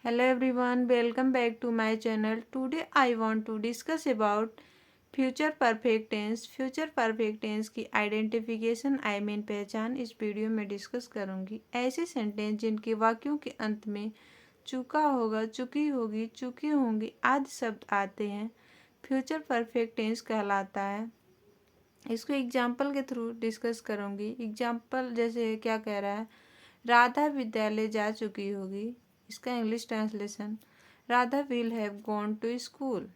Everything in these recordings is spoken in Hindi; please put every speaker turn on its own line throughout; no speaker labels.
Hello everyone, welcome back to my channel. Today I want to discuss about future perfect tense. Future perfect tense की आइडेंटिफिकेशन पहचान इस वीडियो में डिस्कस करूंगी। ऐसे सेंटेंस जिनके वाक्यों के अंत में चुका होगा, चुकी होगी, चुकी होंगी आदि शब्द आते हैं फ्यूचर परफेक्ट टेंस कहलाता है। इसको एग्जाम्पल के थ्रू डिस्कस करूंगी। एग्जाम्पल जैसे क्या कह रहा है, राधा विद्यालय जा चुकी होगी। इसका English translation, Radha will have gone to school.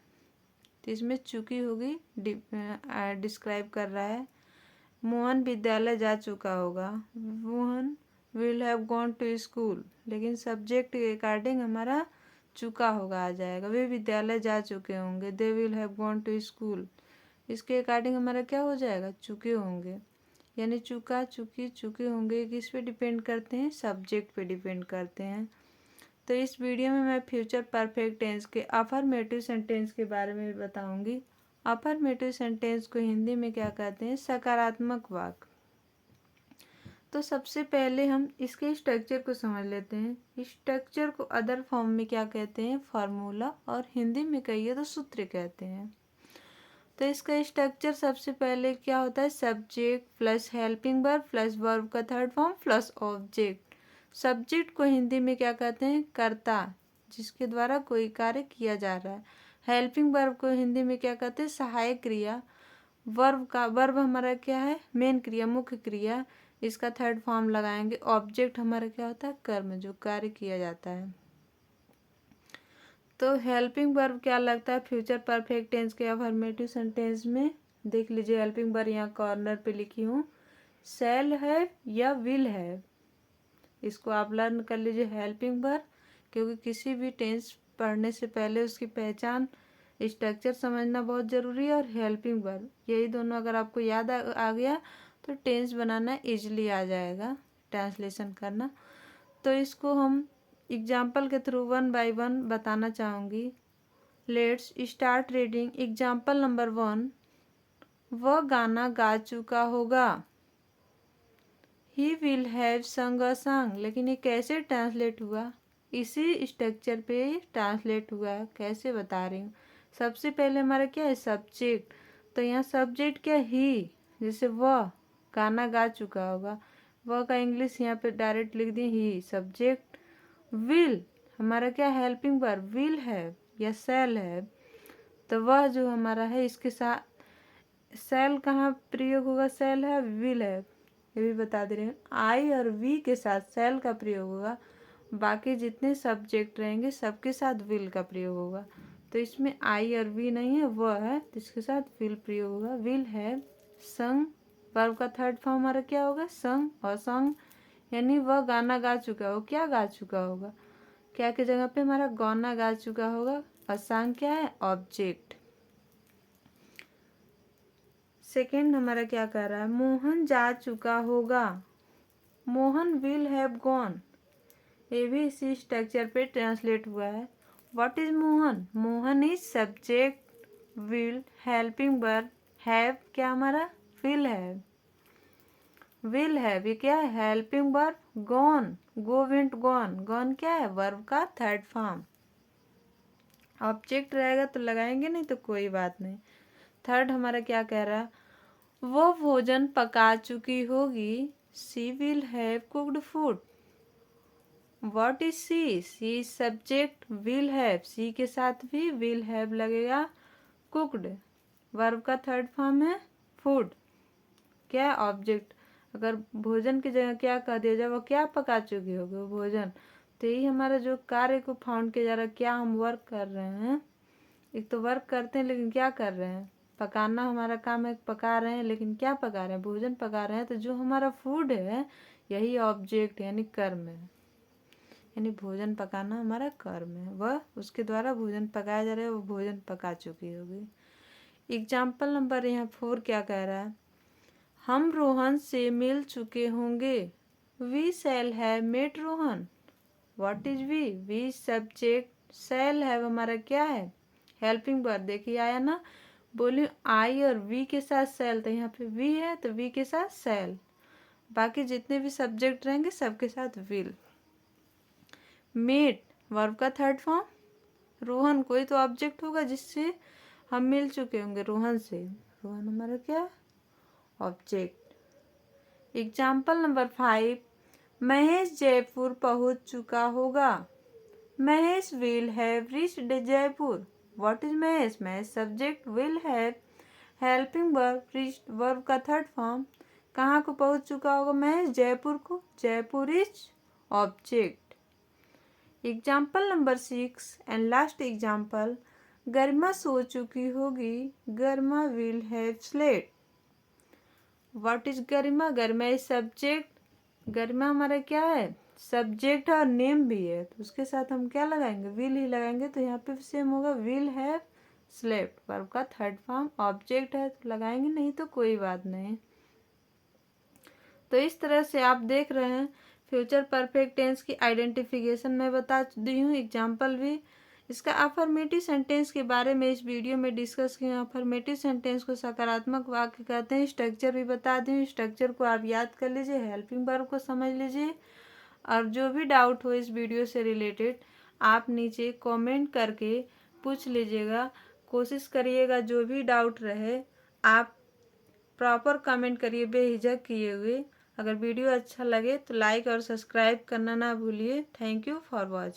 तो इसमें चुकी होगी डिस्क्राइब कर रहा है। मोहन विद्यालय जा चुका होगा, Mohan will have gone to school, लेकिन सब्जेक्ट के अकॉर्डिंग हमारा चुका होगा आ जाएगा। वे विद्यालय जा चुके होंगे, they will have gone to school. इसके अकॉर्डिंग हमारा क्या हो जाएगा, चुके होंगे। यानी चुका, चुकी, चुके होंगे किस पे डिपेंड करते हैं, सब्जेक्ट पे डिपेंड करते हैं। तो इस वीडियो में मैं फ्यूचर परफेक्ट टेंस के अफर्मेटिव सेंटेंस के बारे में बताऊंगी। अफर्मेटिव सेंटेंस को हिंदी में क्या कहते हैं, सकारात्मक वाक्य। तो सबसे पहले हम इसके स्ट्रक्चर को समझ लेते हैं। स्ट्रक्चर को अदर फॉर्म में क्या कहते हैं, फार्मूला, और हिंदी में कहिए तो सूत्र कहते हैं। तो इसका स्ट्रक्चर सबसे पहले क्या होता है, subject plus helping verb plus verb का third form plus object. Subject को हिंदी में क्या कहते हैं, कर्ता, जिसके द्वारा कोई कार्य किया जा रहा है। हेल्पिंग वर्ब को हिंदी में क्या कहते हैं, सहायक क्रिया। वर्ब हमारा क्या है, मेन क्रिया, मुख्य क्रिया। इसका थर्ड फॉर्म लगाएंगे। ऑब्जेक्ट हमारा क्या होता है, कर्म, जो कार्य किया जाता है। तो हेल्पिंग वर्ब क्या लगता है फ्यूचर परफेक्ट टेंस के अफर्मेटिव सेंटेंस में, देख लीजिए। हेल्पिंग वर्ब यहाँ कॉर्नर पे लिखी हूँ, शैल है या विल है। इसको आप लर्न कर लीजिए हेल्पिंग वर्ब, क्योंकि किसी भी टेंस पढ़ने से पहले उसकी पहचान, स्ट्रक्चर समझना बहुत ज़रूरी है। और हेल्पिंग वर्ब, यही दोनों अगर आपको याद आ गया तो टेंस बनाना इजीली आ जाएगा, ट्रांसलेशन करना। तो इसको हम एग्जाम्पल के थ्रू वन बाय वन बताना चाहूँगी। Let's start reading. Example number 1, वह गाना गा चुका होगा। ही विल हैव संग अ सॉन्ग। लेकिन ये कैसे ट्रांसलेट हुआ, इसी स्ट्रक्चर पे ट्रांसलेट हुआ है। कैसे बता रही हूँ, सबसे पहले हमारा क्या है, सब्जेक्ट। तो यहाँ सब्जेक्ट क्या, ही, जैसे वह गाना गा चुका होगा, वह का इंग्लिश यहाँ पे डायरेक्ट लिख दिए ही। सब्जेक्ट विल हमारा क्या, हेल्पिंग वर्ब, विल हैव या शैल हैव। तो वह जो हमारा है, इसके साथ शैल कहाँ प्रयोग होगा, शैल है, विल है, ये भी बता दे रहे हैं। आई और वी के साथ शैल का प्रयोग होगा, बाकी जितने सब्जेक्ट रहेंगे सबके साथ विल का प्रयोग होगा। तो इसमें आई और वी नहीं है, वह है, तो इसके साथ विल प्रयोग होगा। विल है संग, वर्ब का थर्ड फॉर्म हमारा क्या होगा, संग और सॉन्ग, यानी वह गाना गा चुका हो, क्या गा चुका होगा, क्या की जगह पे हमारा गाना गा चुका होगा। और सॉन्ग क्या है, ऑब्जेक्ट। सेकेंड हमारा क्या कह रहा है, मोहन जा चुका होगा। मोहन विल हैव गॉन, ये भी इसी स्ट्रक्चर पे ट्रांसलेट हुआ है। What is Mohan, Mohan is subject, will helping verb, have क्या हमारा, विल हैव। विल हैव ये क्या है, helping verb, gone, go went gone, gone क्या है, वर्ब का थर्ड फॉर्म। ऑब्जेक्ट रहेगा तो लगाएंगे, नहीं तो कोई बात नहीं। थर्ड हमारा क्या कह रहा है, वो भोजन पका चुकी होगी। She will have cooked food. What is she, she subject, will have, she के साथ भी विल हैव लगेगा। कुक्ड वर्ब का थर्ड फॉर्म है, फूड क्या, ऑब्जेक्ट। अगर भोजन की जगह क्या कह दिया जाए, वो क्या पका चुकी होगी, वो भोजन। तो यही हमारा जो कार्य को फाउंड किया जा रहा है, क्या हम वर्क कर रहे हैं। एक तो वर्क करते हैं, लेकिन क्या कर रहे हैं, पकाना हमारा काम है, पका रहे हैं, लेकिन क्या पका रहे हैं, भोजन पका रहे हैं। तो जो हमारा फूड है, यही ऑब्जेक्ट यानी कर्म है, यानी भोजन पकाना हमारा कर्म है। वह उसके द्वारा भोजन पकाया जा रहा है, वो भोजन पका चुकी होगी। एग्जाम्पल नंबर यहाँ 4 क्या कह रहा है, हम रोहन से मिल चुके होंगे। We shall have met Rohan. What is we subject, shall have हमारा क्या है, हेल्पिंग वर्ब। देखिए आया ना, बोली आई और वी के साथ शैल, तो यहाँ पे वी है तो वी के साथ शैल, बाकी जितने भी सब्जेक्ट रहेंगे सबके साथ विल। मेट वर्ब का थर्ड फॉर्म रोहन, कोई तो ऑब्जेक्ट होगा जिससे हम मिल चुके होंगे, रोहन से। रोहन हमारा क्या, object. Example number 5, Mahesh Jaipur पहुंच चुका होगा। Mahesh will have reached Jaipur. What is Mahesh? Mahesh subject, will have helping verb, reached verb का थर्ड फॉर्म। कहाँ को पहुंच चुका होगा महेश? जयपुर को। Jaipur is object. Example number 6 and last example, Garima सो चुकी होगी। Garima will have slept. What is Garima? Garima is subject. Garima हमारा क्या है? सब्जेक्ट और नेम भी है, तो उसके साथ हम क्या लगाएंगे? विल ही लगाएंगे। तो यहाँ पे सेम होगा, विल हैव स्लेप्ट। वर्ब का थर्ड फॉर्म, ऑब्जेक्ट है तो लगाएंगे, नहीं तो कोई बात नहीं। तो इस तरह से आप देख रहे हैं फ्यूचर परफेक्ट टेंस की आइडेंटिफिकेशन मैं बता दी हूँ, एग्जाम्पल भी। इसका अफर्मेटिव सेंटेंस के बारे में इस वीडियो में डिस्कस किया। अफर्मेटिव सेंटेंस को सकारात्मक वाक्य कहते हैं। स्ट्रक्चर भी बता दी हूँ, स्ट्रक्चर को आप याद कर लीजिए, हेल्पिंग वर्ब को समझ लीजिए। और जो भी डाउट हो इस वीडियो से रिलेटेड आप नीचे कमेंट करके पूछ लीजिएगा। कोशिश करिएगा जो भी डाउट रहे आप प्रॉपर कमेंट करिए, बेहिचक किए हुए। अगर वीडियो अच्छा लगे तो लाइक और सब्सक्राइब करना ना भूलिए। Thank you for watching.